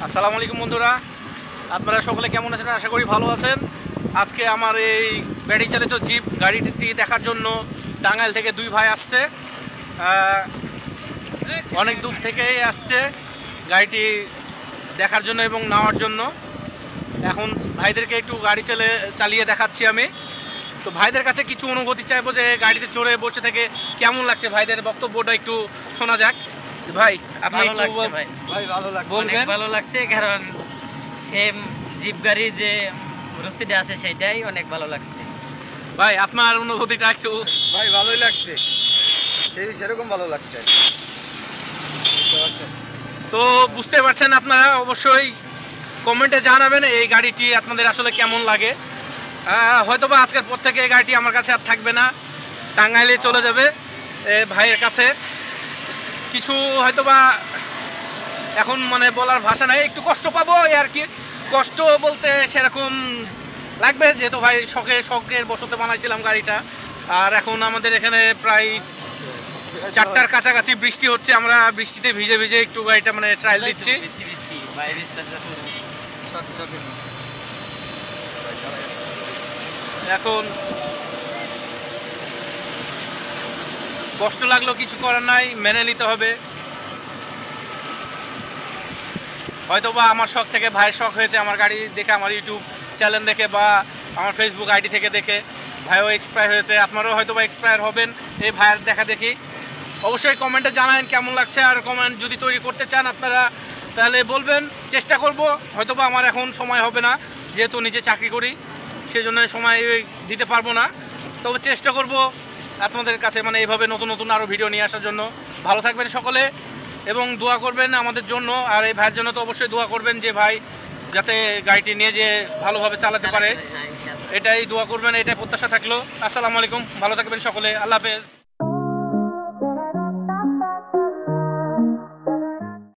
আসসালামু আলাইকুম বন্ধুরা, আপনারা সকলে কেমন আছেন? আশা করি ভালো আছেন। আজকে আমার এই ব্যাটারি চালিত জিপ গাড়িটি দেখার জন্য টাঙ্গাইল থেকে দুই ভাই আসছে, অনেক দূর থেকেই আসছে গাড়িটি দেখার জন্য এবং নেওয়ার জন্য। এখন ভাইদেরকে একটু গাড়ি চালিয়ে দেখাচ্ছি আমি। তো ভাইদের কাছে কিছু অনুভূতি চাইবো যে গাড়িতে চড়ে বসে থেকে কেমন লাগছে, ভাইদের বক্তব্যটা একটু শোনা যাক। ভাই আপনি ভালো লাগছে কারণ সেম জিপ গাড়ি যে রসিদে আসে সেটাই অনেক ভালো লাগছে। ভাই আপনার অনুভূতিটা একটু। ভাই ভালোই লাগছে, সেরকম ভালো লাগছে। তো বুঝতে পারছেন আপনারা, অবশ্যই কমেন্টে জানাবেন এই গাড়িটি আপনাদের আসলে কেমন লাগে। হয়তোবা আজকের পর থেকে এই গাড়িটি আমার কাছে আর থাকবে না, টাঙ্গাইলে চলে যাবে ভাইয়ের কাছে। কিছু হয়তোবা এখন মানে বলার ভাষা নাই, একটু কষ্ট পাবো আর কি। কষ্ট বলতে সেরকম লাগবে, যেহেতু ভাই শখের বশতে বানাইছিলাম গাড়িটা। আর এখন আমাদের এখানে প্রায় 4টার কাছাকাছি বৃষ্টি হচ্ছে, আমরা বৃষ্টিতে ভিজে ভিজে একটু গাড়িটা মানে ট্রায়াল দিচ্ছি। এখন কষ্ট লাগলো, কিছু করার নাই, মেনে নিতে হবে। হয়তোবা আমার শখ থেকে ভাইয়ের শখ হয়েছে, আমার গাড়ি দেখে, আমার ইউটিউব চ্যানেল দেখে বা আমার ফেসবুক আইডি থেকে দেখে ভাইও এক্সপায়ার হয়েছে। আপনারাও হয়তোবা এক্সপায়ার হবেন এই ভাইয়ের দেখা দেখি। অবশ্যই কমেন্টে জানান কেমন লাগছে, আর কমেন্ট যদি তৈরি করতে চান আপনারা তাহলে বলবেন, চেষ্টা করব। হয়তোবা আমার এখন সময় হবে না, যেহেতু নিজে চাকরি করি, সেজন্য সময় দিতে পারবো না। তবে চেষ্টা করব আপনাদের কাছে মানে এইভাবে নতুন নতুন আরও ভিডিও নিয়ে আসার জন্য। ভালো থাকবেন সকলে এবং দোয়া করবেন আমাদের জন্য। আর এই ভাইয়ের জন্য তো অবশ্যই দোয়া করবেন, যে ভাই যাতে গাড়িটি নিয়ে যে ভালোভাবে চালাতে পারে, এটাই দোয়া করবেন, এটাই প্রত্যাশা থাকলো। আসসালামু আলাইকুম, ভালো থাকবেন সকলে, আল্লাহ হাফেজ।